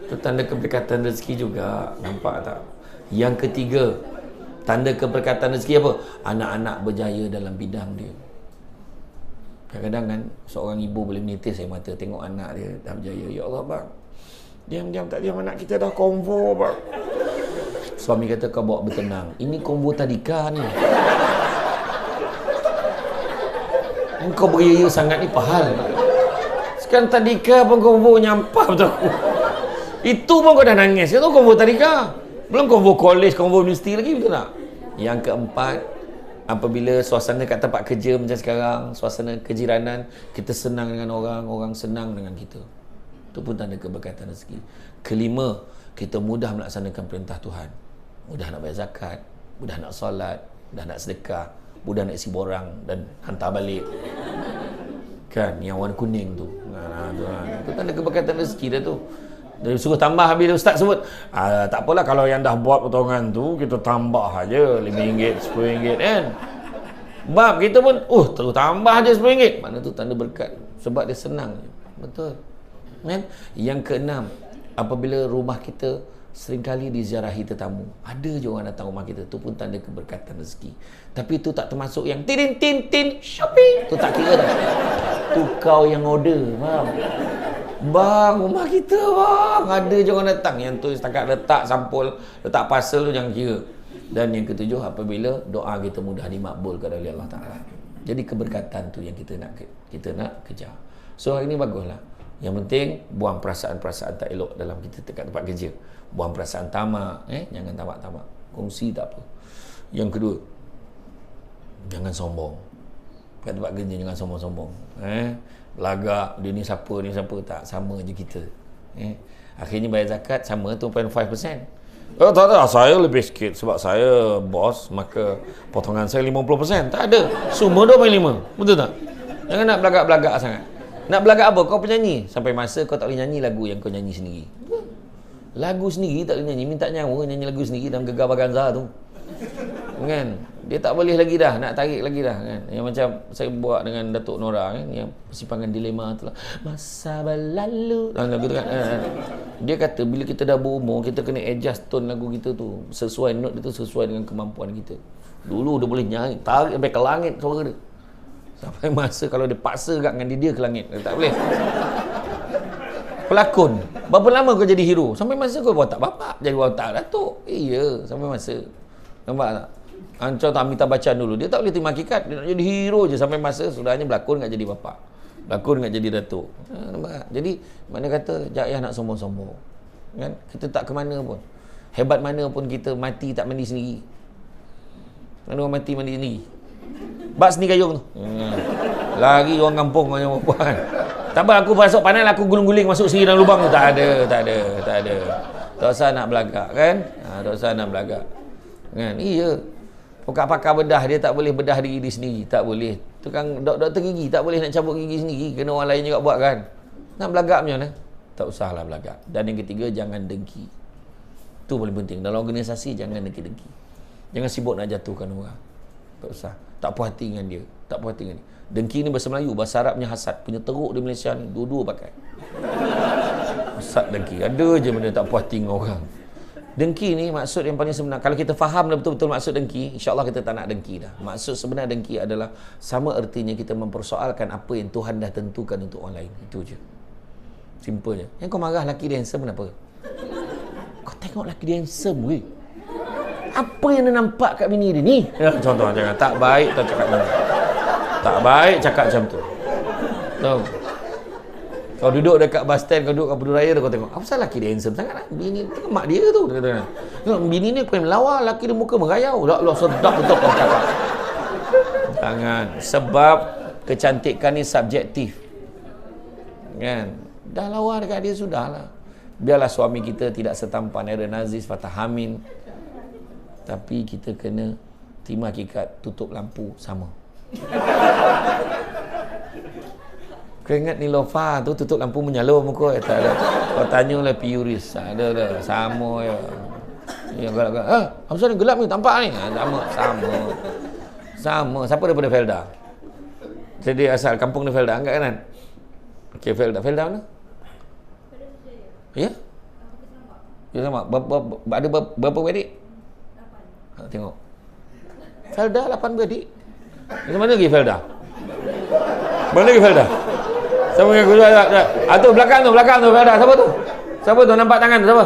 Itu tanda keberkatan rezeki juga. Nampak tak? Yang ketiga, tanda keberkatan rezeki apa? Anak-anak berjaya dalam bidang dia. Kadang-kadang kan, seorang ibu boleh menitis air mata tengok anak dia dah berjaya. Ya Allah bang, diam-diam tak diam anak kita dah konvo bang. Suami kata kau bawa bertenang. Ini konvo tadika ni. Engkau beria sangat ni pahal. Kan tadika pun konvo nyampah betul aku. Itu pun kau dah nangis. Itu konvo tadika. Belum konvo college, konvo universiti lagi, betul tak? Yang keempat, apabila suasana kat tempat kerja macam sekarang, suasana kejiranan, kita senang dengan orang, orang senang dengan kita. Itu pun tanda keberkatan rezeki. Kelima, kita mudah melaksanakan perintah Tuhan. Mudah nak bayar zakat, mudah nak solat, mudah nak sedekah, mudah nak isi borang dan hantar balik. Kan, yang warna kuning tu. Itu tanda keberkatan rezeki dah tu. Dia suruh tambah bila ustaz sebut. Tak apalah kalau yang dah buat potongan tu, kita tambah aja RM5, RM10 kan. Bab kita pun, terus tambah aja RM10. Mana tu tanda berkat. Sebab dia senang. Betul. Kan? Yang keenam, apabila rumah kita seringkali diziarahi tetamu, ada je orang datang rumah kita, tu pun tanda keberkatan rezeki. Tapi tu tak termasuk yang tin tin tin shopping, tu tak kira dah. Tu kau yang order, faham? Bang, rumah kita bang, ada je orang datang. Yang tu setakat letak sampul, letak parcel tu jangan kira. Dan yang ketujuh, apabila doa kita mudah dimakbulkan oleh Allah Ta'ala. Jadi keberkatan tu yang kita nak kejar. So hari ni baguslah. Yang penting buang perasaan-perasaan tak elok dalam kita dekat tempat kerja. Buang perasaan tamak, jangan tamak-tamak. Kongsi tak apa. Yang kedua, jangan sombong. Dekat tempat kerja jangan sombong-sombong. Belagak, dia ni siapa tak, sama je kita. Akhirnya bayar zakat sama 2.5%. Oh tak ada, saya lebih sikit sebab saya bos, maka potongan saya 50%. Tak ada, semua 2.5. Betul tak? Jangan nak belagak-belagak sangat. Nak belagak apa? Kau penyanyi. Sampai masa kau tak boleh nyanyi lagu yang kau nyanyi sendiri. Lagu sendiri tak boleh nyanyi. Minta nyawa nyanyi lagu sendiri dalam Gegar Baganza tu. Kan? Dia tak boleh lagi dah. Nak tarik lagi dah. Kan? Yang macam saya buat dengan Datuk Nora. Kan? Yang persimpangan dilema tu lah. Masa berlalu. Lagu tu kan. Dia kata bila kita dah berumur, kita kena adjust tone lagu kita tu. Sesuai note dia tu, sesuai dengan kemampuan kita. Dulu dia boleh nyanyi. Tarik sampai ke langit suara dia. Sampai masa kalau dia paksa kat dengan dia ke langit. Dia tak boleh. Pelakon. Berapa lama kau jadi hero? Sampai masa kau watak bapak. Jadi watak Datuk. Iya. Sampai masa. Nampak tak? Ancor tak Amitabh Bachchan dulu. Dia tak boleh terima hakikat. Dia nak jadi hero je. Sampai masa sudahnya berlakon nak jadi bapak. Berlakon nak jadi Datuk. Nampak tak? Jadi mana kata jangan payah nak sombong-sombong. Kan? Kita tak ke mana pun. Hebat mana pun kita mati tak mandi sendiri. Mana orang mati mandi sendiri? Bak seni gayung tu. Lagi orang kampung macam apa kan. Tak apa, aku masuk panel, aku guling-guling masuk sini dalam lubang tu. Tak ada. Tak usah nak belagak kan. Tak usah nak belagak kan. Iya. Pakar bedah dia tak boleh bedah diri dia sendiri. Tak boleh. Tukang doktor gigi tak boleh nak cabut gigi sendiri. Kena orang lain juga buat kan. Nak belagak macam mana? Tak usahlah belagak. Dan yang ketiga, jangan dengki. Itu paling penting. Dalam organisasi jangan dengki-dengki. Jangan sibuk nak jatuhkan orang. Tak usah. Tak puas hati dengan dia. Tak puas hati dengan dia. Dengki ni bahasa Melayu. Bahasa Arabnya hasad. Punya teruk di Malaysia ni. Dua-dua pakai. Hasad dengki. Ada je benda tak puas hati dengan orang. Dengki ni maksud yang paling sebenar. Kalau kita faham betul-betul maksud dengki, insyaAllah kita tak nak dengki dah. Maksud sebenar dengki adalah sama ertinya kita mempersoalkan apa yang Tuhan dah tentukan untuk orang lain. Itu je. Simple je. Yang kau marah laki dia handsome kenapa? Kau tengok laki dia handsome weh. Apa yang dia nampak kat bini dia ni? Ya, contoh jangan. Tak baik tak cakap macam tu. Tak baik cakap macam tu. Tahu? Kau duduk dekat bus stand, kau duduk kat Peduraya tu, kau tengok. Apa salah laki dia handsome sangat lah? Bini tu mak dia tu. Tengok, bini ni pengen melawar, laki dia muka merayau. Allah sedap betul kau cakap. Jangan. Sebab kecantikan ni subjektif. Kan? Dah lawa dekat dia, sudahlah. Biarlah suami kita tidak setampan Aaron Aziz, Fatah Amin. Tapi kita kena terima hakikat, tutup lampu sama. Kau ingat Nilofa tu tutup lampu menyalur muka? Tak ada. Kau tanyalah Piuris. Ada lah. Sama ya. Ya gelap-gelap. Apa ni gelap ni? Tampak ni? Sama. Siapa daripada Felda? Jadi asal kampung ni Felda. Angkat kanan. Okey, Felda. Felda mana? Ya? Ya sama. Ada berapa beradik? 8. Tengok. Felda 8 beradik. Mana lagi Felda? Mana lagi Felda? Siapa yang aku jual? Tu belakang tu Felda. Siapa tu? Siapa tu nampak tangan tu? Siapa?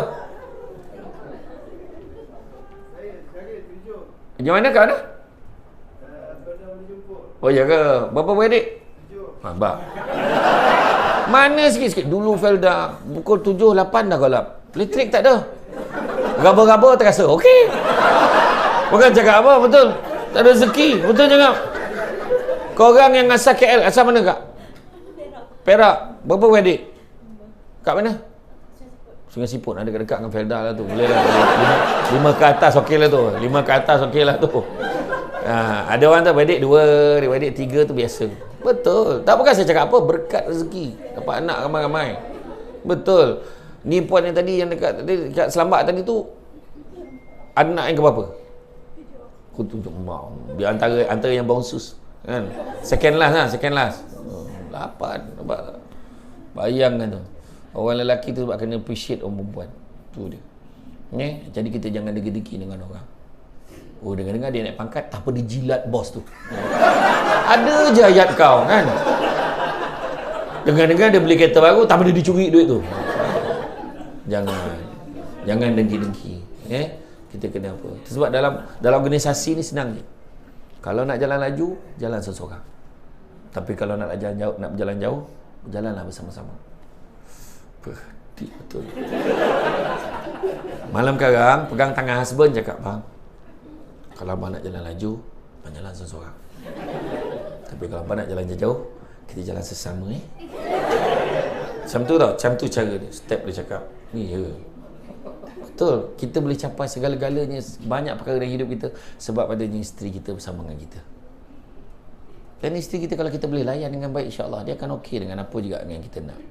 Di mana kat mana? Oh ya ke? Berapa beradik? 7. Mana sikit-sikit? Dulu Felda pukul 7, 8 dah gelap. Elektrik tak ada. Raba-raba terasa. Okey. Bukan cakap apa, betul. Tak ada rezeki. Betul cakap. Korang yang asal KL, asal mana kak? Perak. Berapa beradik? Kat mana? Sungai Siput. Ada dekat dengan Felda lah tu. Boleh lah. 5 ke atas okey lah tu. 5 ke atas okey lah tu. Ada orang tu beradik 2, beradik 3 tu biasa. Betul. Tak bukan saya cakap apa, berkat rezeki. Dapat anak ramai-ramai. Betul. Ni puan yang tadi yang dekat Selambak tadi tu, anak yang ke berapa? Aku tunjuk mau. Biar antara yang bounces kan. Second last. 8. Nampak tak? Bayangkan tu. Orang lelaki tu sebab kena appreciate orang perempuan. Tu dia. Jadi kita jangan degi-degi dengan orang. Oh, dengar-dengar dia naik pangkat, tanpa dia jilat bos tu. Ada je ayat kau kan. Dengar-dengar dia beli kereta baru, tanpa dia dicuri duit tu. Jangan dengki-dengki. Kita kena apa? Sebab dalam organisasi ni senang je. Kalau nak jalan laju, jalan seseorang. Tapi kalau nak berjalan jauh, berjalanlah bersama-sama. Betul. Malam sekarang pegang tangan husband cakap, bang, kalau abang nak jalan laju, abang jalan seseorang. Tapi kalau abang nak jalan jauh, kita jalan sesama. Macam tu tau, macam tu cara dia. Step dia cakap, ni ya. Betul, kita boleh capai segala-galanya, banyak perkara dalam hidup kita sebab adanya isteri kita bersama dengan kita. Dan isteri kita kalau kita boleh layan dengan baik, insya-Allah dia akan okey dengan apa juga yang kita nak.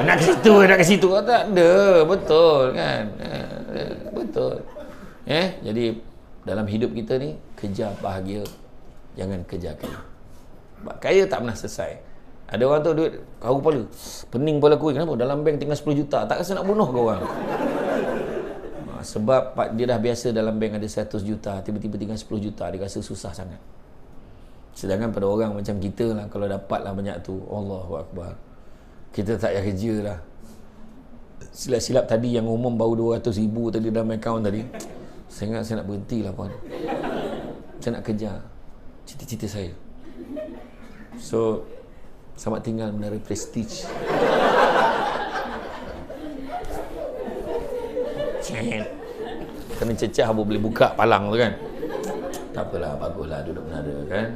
Nak ke situ tak ada, betul kan? Betul. Jadi dalam hidup kita ni kejar bahagia, jangan kejar kaya. Sebab kaya tak pernah selesai. Ada orang tu duit kau kepala, pening kepala aku, kenapa dalam bank tinggal 10 juta, tak rasa nak bunuh kau orang. Sebab dia dah biasa dalam bank ada 100 juta, tiba-tiba tinggal 10 juta, dia rasa susah sangat. Sedangkan pada orang macam kita lah, kalau dapatlah banyak tu, Allahu Akbar, kita tak payah kerja dah. Silap-silap tadi yang umum baru 200,000 tadi dalam akaun tadi, saya ingat saya nak berhenti lah puan. Saya nak kejar cita-cita saya. So selamat tinggal Menara Prestige. Kena cecah baru boleh buka palang tu kan. Tak apalah, baguslah duduk menara kan.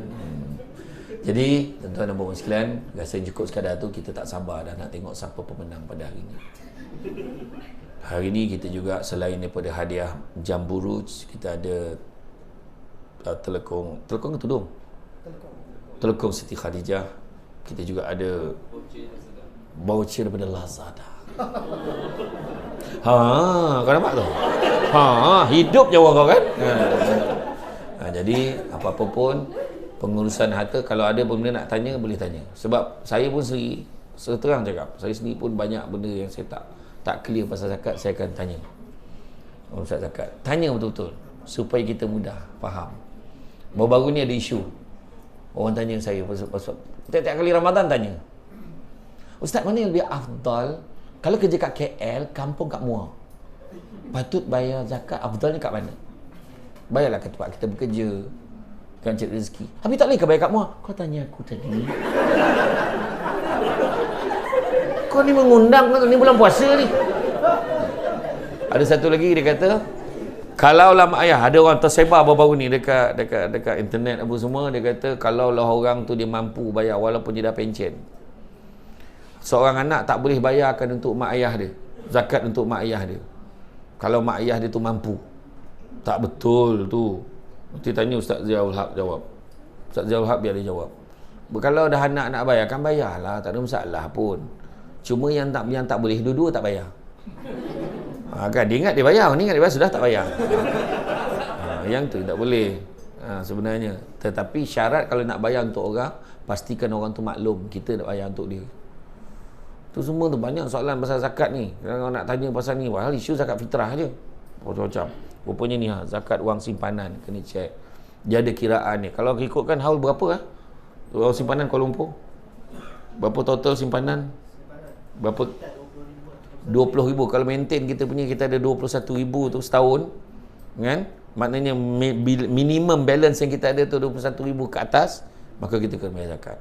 Jadi tuan-tuan dan puan sekalian, rasa cukup sekadar tu, kita tak sabar dah nak tengok siapa pemenang pada hari ini. Hari ini kita juga selain daripada hadiah jam buruj, kita ada telekong tudung. Telekong Siti Khadijah. Kita juga ada voucher daripada Lazada. Kau nampak tu? Hidup je orang kau kan? Jadi apa-apa pun pengurusan harta, kalau ada benda nak tanya, boleh tanya. Sebab saya pun sendiri, seterang cakap, saya sendiri pun banyak benda yang saya tak clear pasal zakat, saya akan tanya Ustaz zakat. Tanya betul-betul supaya kita mudah faham. Baru-baru ni ada isu, orang tanya saya pasal tiap-tiap kali Ramadan tanya, Ustaz, mana yang lebih afdal kalau kerja kat KL, kampung kat Muar? Patut bayar zakat, afdalnya kat mana? Bayarlah ke tempat kita bekerja, kan, cari rezeki. Habis tak boleh ke bayar kat Muar? Kau tanya aku tadi. Kau ni mengundang, ni bulan puasa ni. Ada satu lagi dia kata, kalaulah mak ayah, ada orang tersebar baru-baru ni dekat internet apa semua, dia kata kalaulah orang tu dia mampu bayar walaupun dia dah pencen, seorang anak tak boleh bayarkan untuk mak ayah dia, zakat untuk mak ayah dia, kalau mak ayah dia tu mampu. Tak betul tu. Nanti tanya Ustaz Ziaul Haq jawab. Ustaz Ziaul Haq biar dia jawab. Kalau dah anak nak bayar, kan bayarlah, tak ada masalah pun. Cuma yang tak boleh, dua-dua tak bayar. Kan dia ingat dia bayar, ni ingat dia bayar, sudah tak bayar. Yang tu tak boleh sebenarnya. Tetapi syarat kalau nak bayar untuk orang, pastikan orang tu maklum kita nak bayar untuk dia. Tu semua tu banyak soalan pasal zakat ni. Kalau nak tanya pasal ni, padahal isu zakat fitrah je. Macam-macam. Rupanya ni zakat wang simpanan, kena cek. Dia ada kiraan ni. Kalau ikutkan haul berapa wang simpanan Kuala Lumpur? Berapa total simpanan? Berapa? 20,000. Kalau maintain kita punya, kita ada 21,000 tu setahun. Kan? Maknanya minimum balance yang kita ada tu 21,000 ke atas, maka kita kena bayar zakat.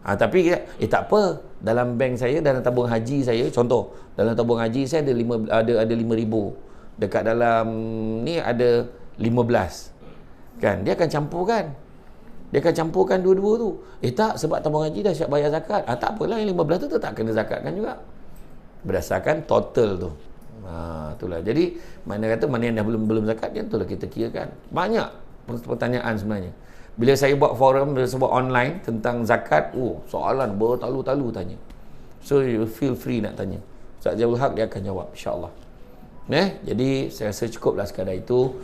Tapi tak apa, dalam bank saya, dalam tabung haji saya, contoh, dalam tabung haji saya ada 5,000. Dekat dalam ni ada 15. Kan? Dia akan campurkan. Dia akan campurkan dua-dua tu. Tak, sebab tabung haji dah siap bayar zakat. Tak apalah, yang 15 tu tak kena zakatkan juga. Berdasarkan total tu. Itulah. Jadi, mana yang dah belum zakat, yang itulah kita kirakan. Banyak pertanyaan sebenarnya. Bila saya buat forum, bila saya buat online tentang zakat, soalan bertalu-talu tanya. So, you feel free nak tanya. Ustaz Ziaul Haq dia akan jawab, insya-Allah. Jadi saya rasa cukuplah sekadar itu.